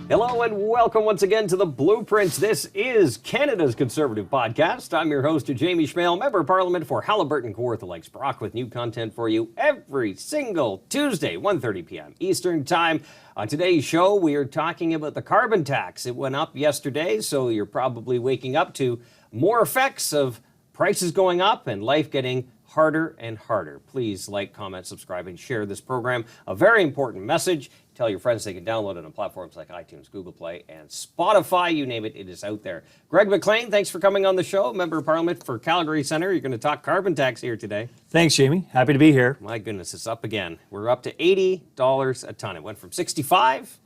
Hello and welcome once again to The Blueprint. This is Canada's Conservative Podcast. I'm your host, Jamie Schmale, Member of Parliament for Haliburton, Kawartha Lakes, Brock, with new content for you every single Tuesday, 1:30 p.m. Eastern Time. On today's show, we are talking about the carbon tax. It went up yesterday, so you're probably waking up to more effects of prices going up and life getting harder and harder. Please like, comment, subscribe, and share this program. A very important message. Tell your friends they can download it on platforms like iTunes, Google Play, and Spotify. You name it, it is out there. Greg McLean, thanks for coming on the show. Member of Parliament for Calgary Centre. You're going to talk carbon tax here today. Thanks, Jamie. Happy to be here. My goodness, it's up again. We're up to $80 a ton. It went from 65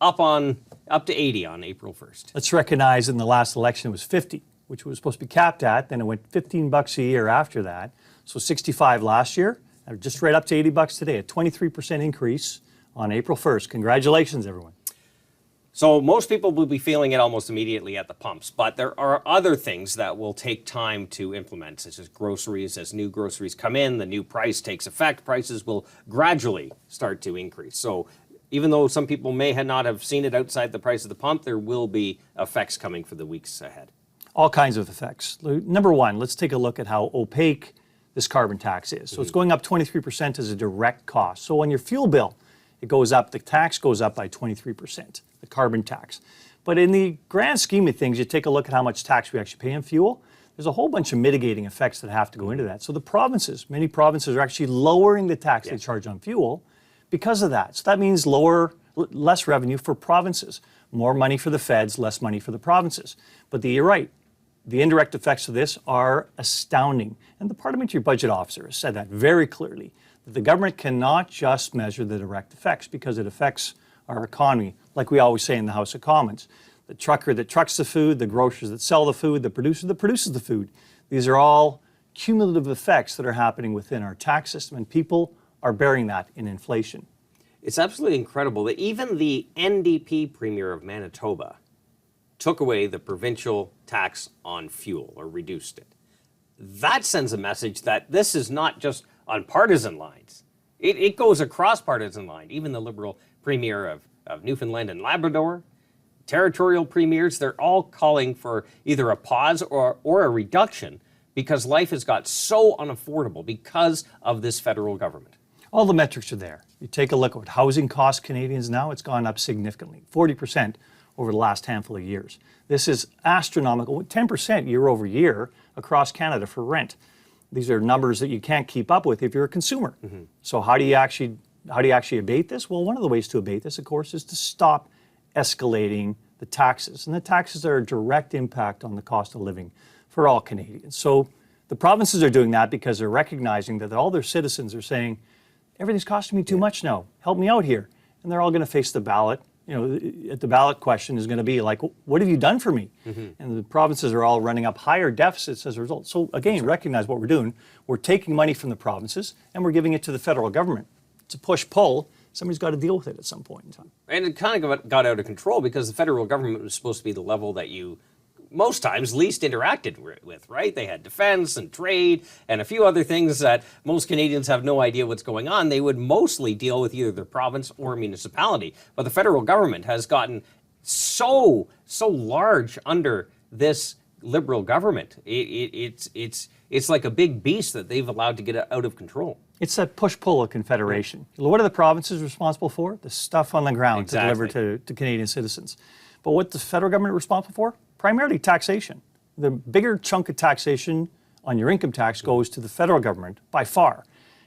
up to 80 on April 1st. Let's recognize in the last election it was 50, which was supposed to be capped at. Then it went $15 a year after that. So 65 last year, just right up to $80 today, a 23% increase on April 1st. Congratulations, everyone. So most people will be feeling it almost immediately at the pumps, but there are other things that will take time to implement, such as groceries. As new groceries come in, the new price takes effect, prices will gradually start to increase. So even though some people may not have seen it outside the price of the pump, there will be effects coming for the weeks ahead. All kinds of effects. Number one, let's take a look at how opaque this carbon tax is. So it's going up 23% as a direct cost. So on your fuel bill, it goes up, the tax goes up by 23%, the carbon tax. But in the grand scheme of things, you take a look at how much tax we actually pay on fuel, there's a whole bunch of mitigating effects that have to go into that. So the provinces, many provinces are actually lowering the tax they charge on fuel because of that. So that means less revenue for provinces, more money for the feds, less money for the provinces. But you're right. The indirect effects of this are astounding. And the Parliamentary Budget Officer has said that very clearly, that the government cannot just measure the direct effects because it affects our economy, like we always say in the House of Commons. The trucker that trucks the food, the grocers that sell the food, the producer that produces the food. These are all cumulative effects that are happening within our tax system, and people are bearing that in inflation. It's absolutely incredible that even the NDP Premier of Manitoba took away the provincial tax on fuel or reduced it. That sends a message that this is not just on partisan lines. It goes across partisan line. Even the Liberal Premier of Newfoundland and Labrador, territorial premiers, they're all calling for either a pause or a reduction because life has got so unaffordable because of this federal government. All the metrics are there. You take a look at what housing costs Canadians now, it's gone up significantly, 40% over the last handful of years. This is astronomical, 10% year over year across Canada for rent. These are numbers that you can't keep up with if you're a consumer. So how do you actually abate this? Well, one of the ways to abate this, of course, is to stop escalating the taxes. And the taxes are a direct impact on the cost of living for all Canadians. So the provinces are doing that because they're recognizing that all their citizens are saying, everything's costing me too much now, help me out here. And they're all going to face the ballot. The ballot question is going to be like, what have you done for me? And the provinces are all running up higher deficits as a result. So again, recognize what we're doing. We're taking money from the provinces and we're giving it to the federal government. It's a push-pull. Somebody's got to deal with it at some point in time. And it kind of got out of control because the federal government was supposed to be the level that you most times least interacted with, right? They had defense and trade and a few other things that most Canadians have no idea what's going on. They would mostly deal with either their province or municipality. But the federal government has gotten so large under this Liberal government. It's like a big beast that they've allowed to get out of control. It's that push-pull of Confederation. What are the provinces responsible for? The stuff on the ground to deliver to Canadian citizens. But what the federal government responsible for? Primarily taxation. The bigger chunk of taxation on your income tax goes to the federal government by far.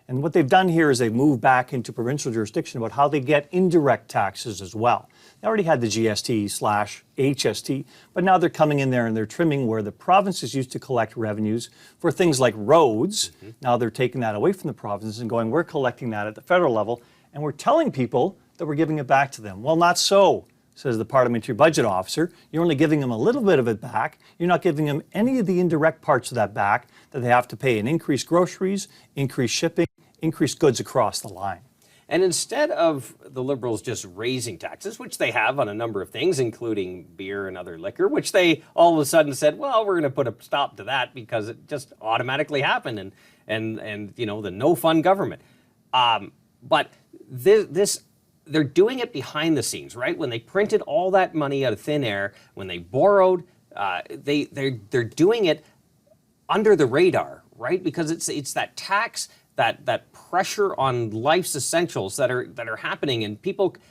And what they've done here is they've moved back into provincial jurisdiction about how they get indirect taxes as well. They already had the GST/HST, but now they're coming in there and they're trimming where the provinces used to collect revenues for things like roads. Now they're taking that away from the provinces and going, we're collecting that at the federal level, and we're telling people that we're giving it back to them. Well, not so, says the Parliamentary Budget Officer. You're only giving them a little bit of it back. You're not giving them any of the indirect parts of that back that they have to pay in increased groceries, increased shipping, increased goods across the line. And instead of the Liberals just raising taxes, which they have on a number of things, including beer and other liquor, which they all of a sudden said, well, we're going to put a stop to that because it just automatically happened and you know, the no-fun government. But this they're doing it behind the scenes, right? When they printed all that money out of thin air, when they borrowed, they're doing it under the radar, right? Because it's that tax, that pressure on life's essentials that are happening, and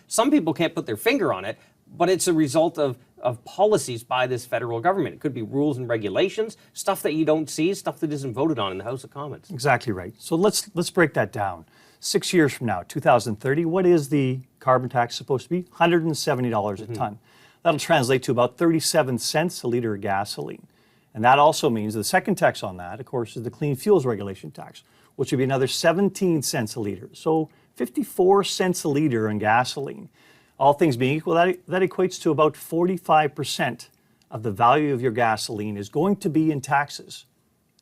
some people can't put their finger on it, but it's a result of policies by this federal government. It could be rules and regulations, stuff that you don't see, stuff that isn't voted on in the House of Commons. Exactly right. So let's break that down. 6 years from now, 2030, what is the carbon tax supposed to be? $170 a ton. That'll translate to about 37 cents a liter of gasoline. And that also means the second tax on that, of course, is the Clean Fuels Regulation tax, which would be another 17 cents a liter. So 54 cents a liter in gasoline. All things being equal, that equates to about 45% of the value of your gasoline is going to be in taxes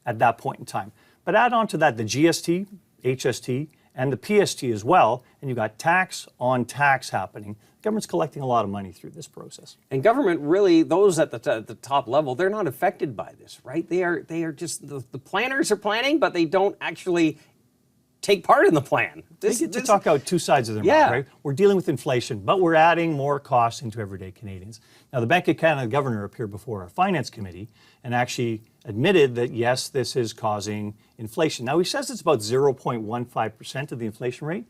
at that point in time. But add on to that the GST, HST, and the PST as well, and you've got tax on tax happening. The government's collecting a lot of money through this process. And government really, those at the top level, they're not affected by this, right? They are just, the planners are planning, but they don't actually take part in the plan. They get to talk out two sides of their mouth, right? We're dealing with inflation, but we're adding more costs into everyday Canadians. Now, the Bank of Canada governor appeared before our finance committee and actually admitted that, yes, this is causing inflation. Now, he says it's about 0.15% of the inflation rate.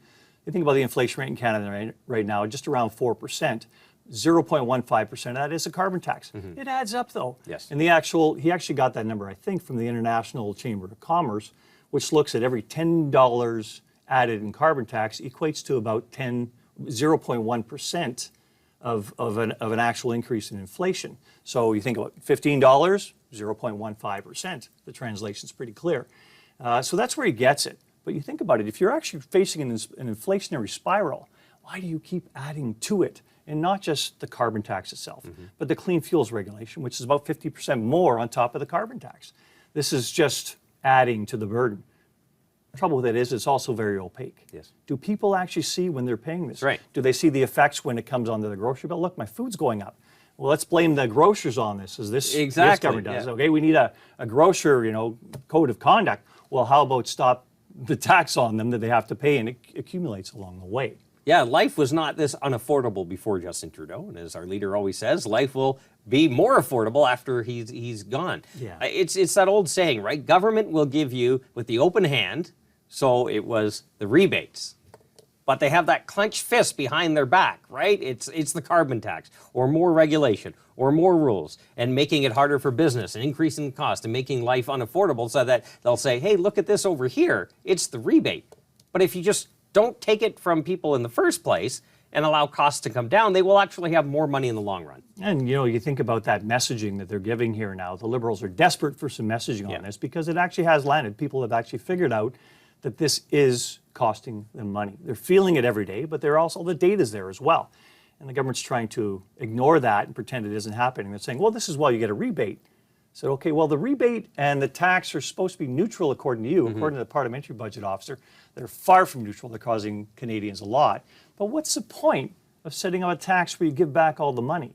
You think about the inflation rate in Canada right now, just around 4%. 0.15% of that is a carbon tax. It adds up, though. Yes. And he actually got that number, I think, from the International Chamber of Commerce, which looks at every $10 added in carbon tax equates to about 0.1% of an actual increase in inflation. So you think about $15, 0.15%. The translation's pretty clear. So that's where he gets it. But you think about it, if you're actually facing an inflationary spiral, why do you keep adding to it? And not just the carbon tax itself, but the Clean Fuels Regulation, which is about 50% more on top of the carbon tax. This is just adding to the burden. The trouble with it is it's also very opaque. Yes. Do people actually see when they're paying this? Right. Do they see the effects when it comes onto the grocery bill? Look, my food's going up. Well, let's blame the grocers on this, as this government does. Okay, we need a grocer, code of conduct. Well, how about stop the tax on them that they have to pay, and it accumulates along the way. Yeah, life was not this unaffordable before Justin Trudeau, and as our leader always says, life will be more affordable after he's gone. Yeah. It's that old saying, right? Government will give you with the open hand, so it was the rebates. But they have that clenched fist behind their back, right? It's the carbon tax, or more regulation, or more rules, and making it harder for business, and increasing the cost, and making life unaffordable, so that they'll say, hey, look at this over here, it's the rebate. But if you just don't take it from people in the first place and allow costs to come down, they will actually have more money in the long run. And you think about that messaging that they're giving here now. The Liberals are desperate for some messaging on this because it actually has landed. People have actually figured out that this is costing them money. They're feeling it every day, but the data's there as well. And the government's trying to ignore that and pretend it isn't happening. They're saying, well, this is why you get a rebate. So, okay, well, the rebate and the tax are supposed to be neutral according to you, according to the parliamentary budget officer. They're far from neutral. They're causing Canadians a lot. But what's the point of setting up a tax where you give back all the money?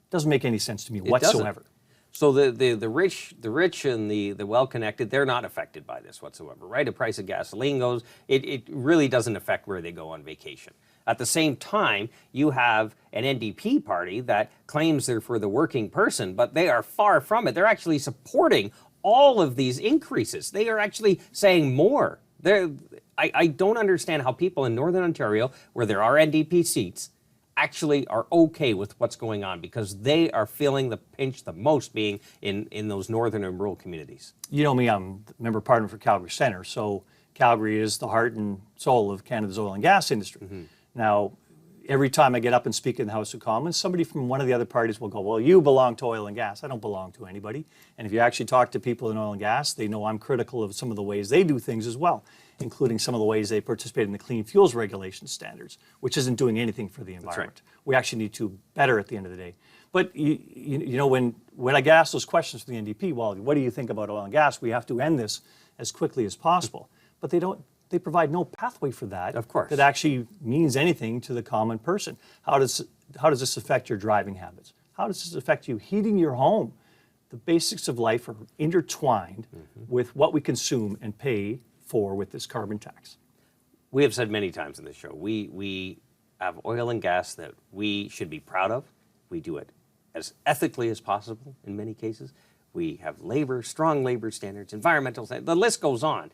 Doesn't make any sense to me whatsoever. So the rich and the well-connected, they're not affected by this whatsoever, right? The price of gasoline goes, it really doesn't affect where they go on vacation. At the same time, you have an NDP party that claims they're for the working person, but they are far from it. They're actually supporting all of these increases. They are actually saying more. I don't understand how people in Northern Ontario, where there are NDP seats, actually are okay with what's going on, because they are feeling the pinch the most, being in those northern and rural communities. You know me, I'm member of Parliament for Calgary Centre, so Calgary is the heart and soul of Canada's oil and gas industry. Now, every time I get up and speak in the House of Commons, somebody from one of the other parties will go, well, you belong to oil and gas. I don't belong to anybody. And if you actually talk to people in oil and gas, they know I'm critical of some of the ways they do things as well, including some of the ways they participate in the Clean Fuels Regulation standards, which isn't doing anything for the environment. Right. We actually need to better at the end of the day. But when I get asked those questions from the NDP, well, what do you think about oil and gas? We have to end this as quickly as possible. But they provide no pathway for that. Of course. That actually means anything to the common person. How does this affect your driving habits? How does this affect you heating your home? The basics of life are intertwined with what we consume and pay for with this carbon tax. We have said many times in this show, we have oil and gas that we should be proud of. We do it as ethically as possible in many cases. We have strong labor standards, environmental standards, the list goes on.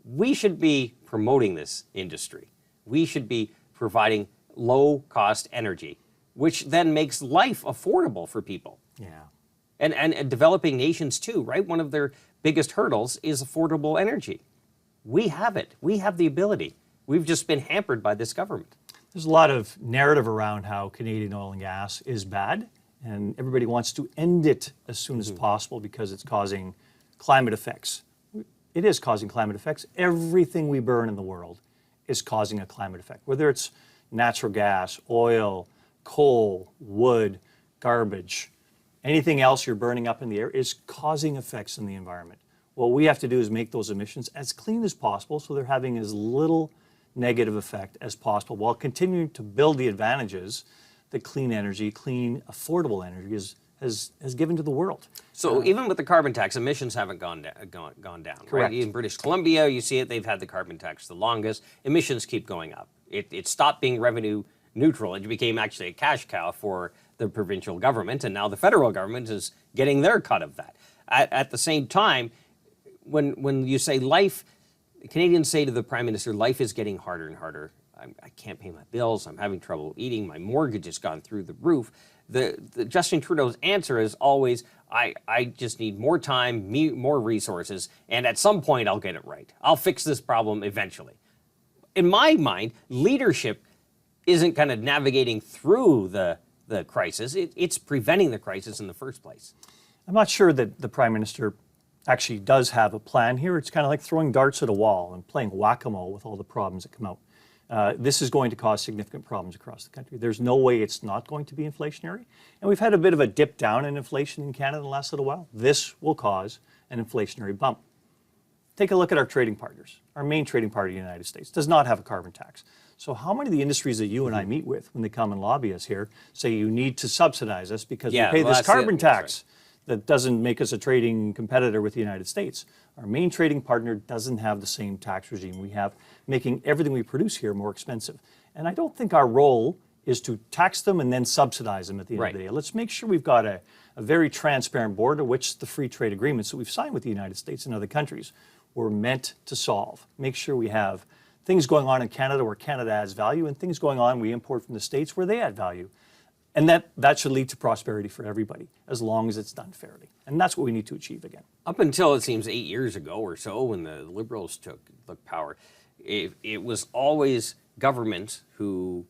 We should be promoting this industry. We should be providing low-cost energy, which then makes life affordable for people. Yeah. And developing nations too, right? One of their biggest hurdles is affordable energy. We have it. We have the ability. We've just been hampered by this government. There's a lot of narrative around how Canadian oil and gas is bad, and everybody wants to end it as soon as possible because it's causing climate effects. It is causing climate effects. Everything we burn in the world is causing a climate effect, whether it's natural gas, oil, coal, wood, garbage, anything else you're burning up in the air is causing effects in the environment. What we have to do is make those emissions as clean as possible so they're having as little negative effect as possible while continuing to build the advantages that clean energy, clean, affordable energy has given to the world. So even with the carbon tax, emissions haven't gone down. Correct. Right? In British Columbia, you see it, they've had the carbon tax the longest. Emissions keep going up. It stopped being revenue neutral. It became actually a cash cow for the provincial government, and now the federal government is getting their cut of that. At the same time, when you say life, Canadians say to the Prime Minister, life is getting harder and harder. I can't pay my bills. I'm having trouble eating. My mortgage has gone through the roof. The Justin Trudeau's answer is always, I just need more time, more resources, and at some point I'll get it right. I'll fix this problem eventually. In my mind, leadership isn't kind of navigating through the crisis. It's preventing the crisis in the first place. I'm not sure that the Prime Minister actually does have a plan here. It's kind of like throwing darts at a wall and playing whack-a-mole with all the problems that come out. This is going to cause significant problems across the country. There's no way it's not going to be inflationary. And we've had a bit of a dip down in inflation in Canada in the last little while. This will cause an inflationary bump. Take a look at our trading partners. Our main trading partner, the United States, does not have a carbon tax. So how many of the industries that you and I meet with when they come and lobby us here say you need to subsidize us because we pay this carbon tax that doesn't make us a trading competitor with the United States? Our main trading partner doesn't have the same tax regime we have, making everything we produce here more expensive. And I don't think our role is to tax them and then subsidize them at the end of the day. Let's make sure we've got a very transparent board, of which the free trade agreements that we've signed with the United States and other countries were meant to solve. Make sure we have things going on in Canada where Canada adds value and things going on we import from the States where they add value. And that should lead to prosperity for everybody, as long as it's done fairly. And that's what we need to achieve again. Up until, it seems, 8 years ago or so, when the Liberals took power, it was always government who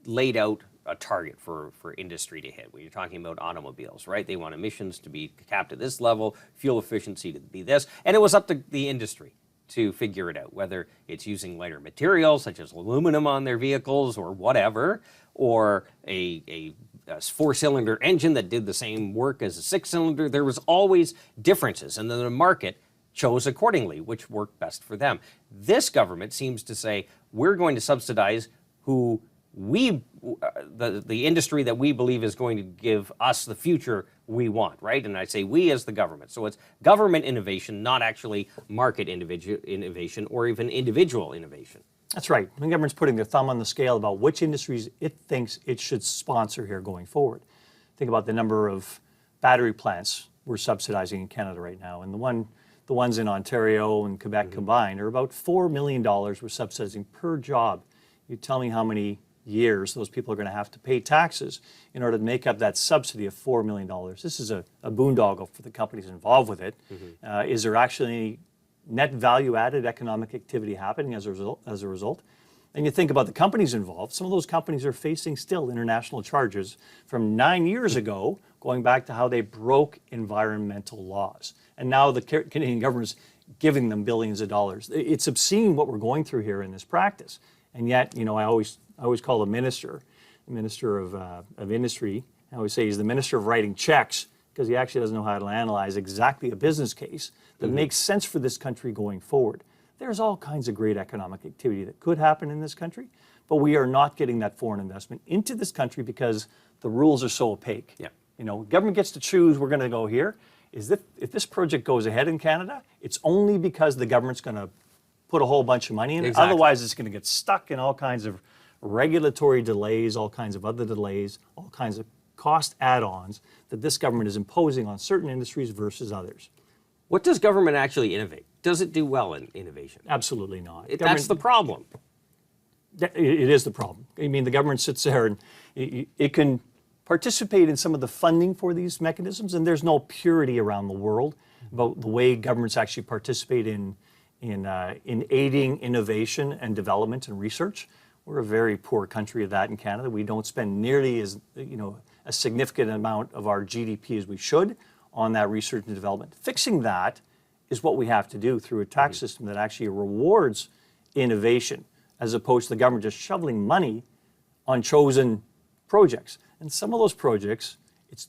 laid out a target for industry to hit. When you're talking about automobiles, right? They want emissions to be capped at this level, fuel efficiency to be this, and it was up to the industry to figure it out, whether it's using lighter materials such as aluminum on their vehicles or whatever, or a four-cylinder engine that did the same work as a six-cylinder. There was always differences, and then the market chose accordingly, which worked best for them. This government seems to say, we're going to subsidize who the industry that we believe is going to give us the future we want, right? And I say we as the government. So it's government innovation, not actually market innovation or even individual innovation. That's right. The government's putting their thumb on the scale about which industries it thinks it should sponsor here going forward. Think about the number of battery plants we're subsidizing in Canada right now. And the ones in Ontario and Quebec combined are about $4 million we're subsidizing per job. You tell me how many years those people are going to have to pay taxes in order to make up that subsidy of $4 million. This is a boondoggle for the companies involved with it. Is there actually any net value added economic activity happening as a result? And you think about the companies involved. Some of those companies are facing still international charges from 9 years ago, going back to how they broke environmental laws. And now the Canadian government's giving them billions of dollars. It's obscene what we're going through here in this practice. And yet, you know, I always call the minister of industry. I always say he's the minister of writing checks, because he actually doesn't know how to analyze exactly a business case that makes sense for this country going forward. There's all kinds of great economic activity that could happen in this country, but we are not getting that foreign investment into this country because the rules are so opaque. Yeah. You know, government gets to choose, we're going to go here. If this project goes ahead in Canada, it's only because the government's going to put a whole bunch of money in it. Exactly. Otherwise, it's going to get stuck in all kinds of regulatory delays, all kinds of other delays, all kinds of cost add-ons that this government is imposing on certain industries versus others. What does government actually innovate? Does it do well in innovation? Absolutely not. That's the problem. It is the problem. I mean, the government sits there and it can participate in some of the funding for these mechanisms, and there's no purity around the world about the way governments actually participate in aiding innovation and development and research. We're a very poor country of that in Canada. We don't spend nearly as a significant amount of our GDP as we should on that research and development. Fixing that is what we have to do through a tax system that actually rewards innovation, as opposed to the government just shoveling money on chosen projects. And some of those projects,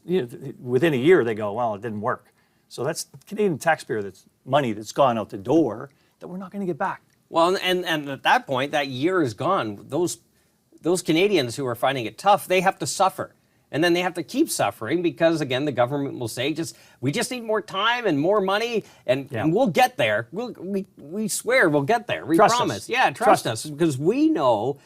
within a year they go, well, it didn't work. So that's Canadian taxpayer money that's gone out the door that we're not going to get back. Well, and at that point, that year is gone. Those Canadians who are finding it tough, they have to suffer. And then they have to keep suffering because, again, the government will say, we just need more time and more money, and we'll get there. We swear we'll get there. We promise. Us. Yeah, trust us. Because we know,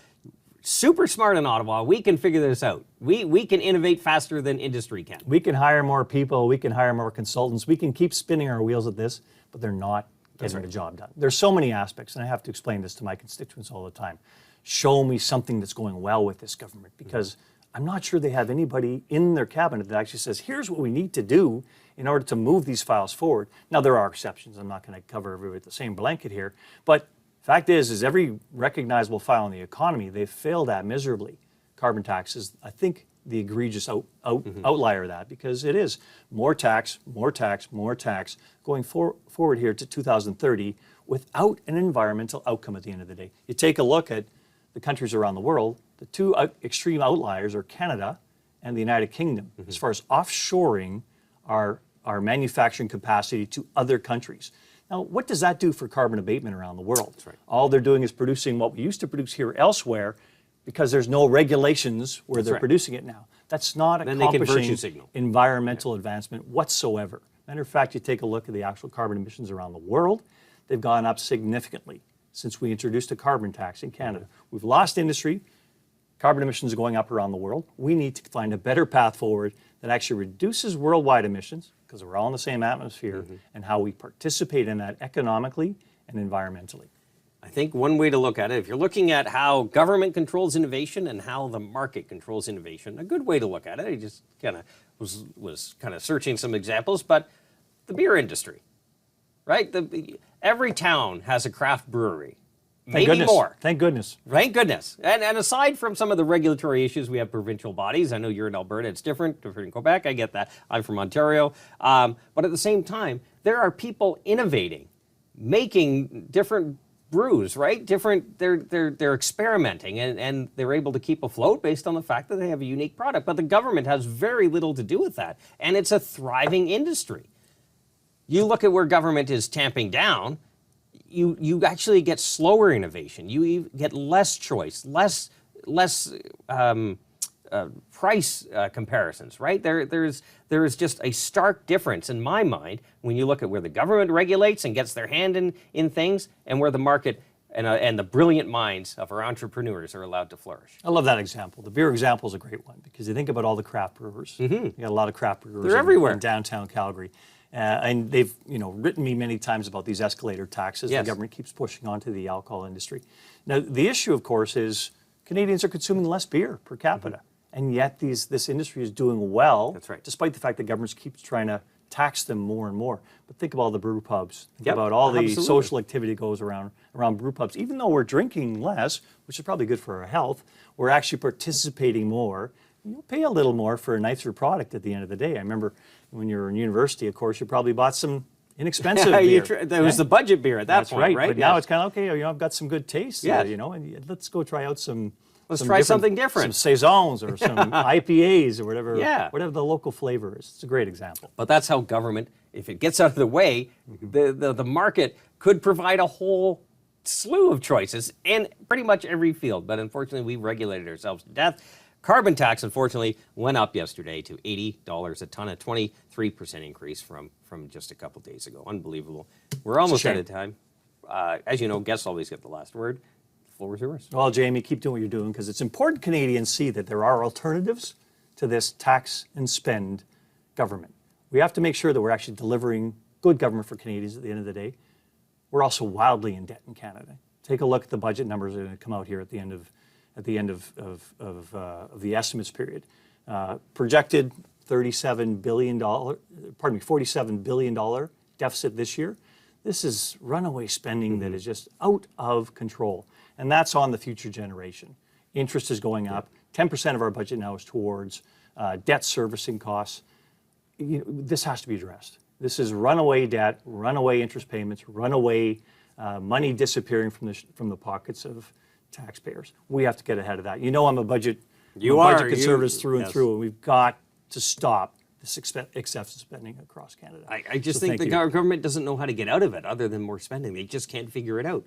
super smart in Ottawa, we can figure this out. We can innovate faster than industry can. We can hire more people. We can hire more consultants. We can keep spinning our wheels at this, but they're not getting the job done. There's so many aspects, and I have to explain this to my constituents all the time. Show me something that's going well with this government, because I'm not sure they have anybody in their cabinet that actually says, here's what we need to do in order to move these files forward. Now, there are exceptions. I'm not going to cover everybody with the same blanket here. But fact is every recognizable file in the economy, they've failed at miserably. Carbon tax is, I think, the egregious outlier of that, because it is more tax, more tax, more tax going forward here to 2030 without an environmental outcome at the end of the day. You take a look at the countries around the world, the two extreme outliers are Canada and the United Kingdom, as far as offshoring our manufacturing capacity to other countries. Now, what does that do for carbon abatement around the world? That's right. All they're doing is producing what we used to produce here elsewhere, because there's no regulations where they're producing it now. That's not accomplishing environmental advancement whatsoever. Matter of fact, you take a look at the actual carbon emissions around the world, they've gone up significantly since we introduced a carbon tax in Canada. We've lost industry. Carbon emissions are going up around the world. We need to find a better path forward that actually reduces worldwide emissions, because we're all in the same atmosphere, and how we participate in that economically and environmentally. I think one way to look at it, if you're looking at how government controls innovation and how the market controls innovation, a good way to look at it, I just kind of was kind of searching some examples, but the beer industry, right? Every town has a craft brewery. Maybe more. Thank goodness. Thank goodness. And aside from some of the regulatory issues, we have provincial bodies. I know you're in Alberta. It's different in Quebec. I get that. I'm from Ontario. But at the same time, there are people innovating, making different brews, right? They're experimenting, and they're able to keep afloat based on the fact that they have a unique product. But the government has very little to do with that. And it's a thriving industry. You look at where government is tamping down, you actually get slower innovation. You get less choice, less price comparisons, right? There is just a stark difference in my mind when you look at where the government regulates and gets their hand in things, and where the market and the brilliant minds of our entrepreneurs are allowed to flourish. I love that example. The beer example is a great one, because you think about all the craft brewers. You got a lot of craft brewers everywhere in downtown Calgary. And they've written me many times about these escalator taxes the government keeps pushing onto the alcohol industry. Now, the issue, of course, is Canadians are consuming less beer per capita. And yet this industry is doing well, despite the fact that governments keeps trying to tax them more and more. But think about all the brew pubs. Think about all the social activity that goes around brew pubs. Even though we're drinking less, which is probably good for our health, we're actually participating more. You'll pay a little more for a nicer product at the end of the day. I remember when you were in university, of course, you probably bought some inexpensive beer. There was the budget beer at that point, right? But now it's kind of, okay, I've got some good taste, and let's go try out Let's try something different. Some Saisons or some IPAs or whatever the local flavor is. It's a great example. But that's how government, if it gets out of the way, the market could provide a whole slew of choices in pretty much every field. But unfortunately, we've regulated ourselves to death. Carbon tax, unfortunately, went up yesterday to $80 a ton, a 23% increase from just a couple days ago. Unbelievable. We're almost out of time. As you know, guests always get the last word. floor is yours. Well, Jamie, keep doing what you're doing because it's important Canadians see that there are alternatives to this tax and spend government. We have to make sure that we're actually delivering good government for Canadians at the end of the day. We're also wildly in debt in Canada. Take a look at the budget numbers that are going to come out here at the end of the estimates period. Projected $47 billion deficit this year. This is runaway spending that is just out of control. And that's on the future generation. Interest is going up. 10% of our budget now is towards debt servicing costs. This has to be addressed. This is runaway debt, runaway interest payments, runaway money disappearing from the pockets of taxpayers. We have to get ahead of that. I'm a budget conservative through and through, and we've got to stop this excessive spending across Canada. I just think the government doesn't know how to get out of it other than more spending. They just can't figure it out.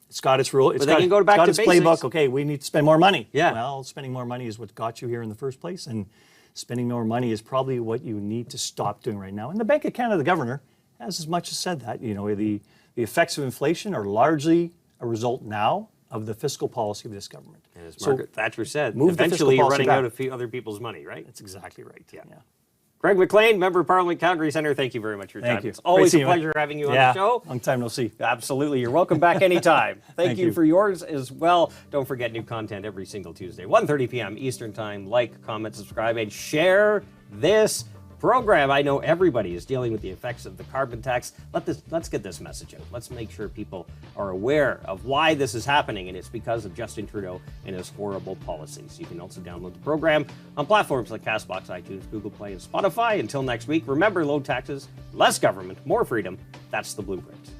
It's got its rule. It's got its playbook. Okay, we need to spend more money. Yeah. Well, spending more money is what got you here in the first place, and spending more money is probably what you need to stop doing right now. And the Bank of Canada, the governor, has as much as said that. The effects of inflation are largely a result now of the fiscal policy of this government. And as Margaret Thatcher said, move eventually you're running out of other people's money, right? That's exactly right. Yeah. Greg McLean, Member of Parliament, Calgary Centre, thank you very much for your time. Thank you. It's always a pleasure having you on the show. Long time no see. Absolutely. You're welcome back anytime. Thank you for yours as well. Don't forget new content every single Tuesday, 1:30 p.m. Eastern Time. Like, comment, subscribe, and share this program. I know everybody is dealing with the effects of the carbon tax. Let's get this message out. Let's make sure people are aware of why this is happening, and it's because of Justin Trudeau and his horrible policies. You can also download the program on platforms like CastBox, iTunes, Google Play, and Spotify. Until next week, remember, low taxes, less government, more freedom. That's the blueprint.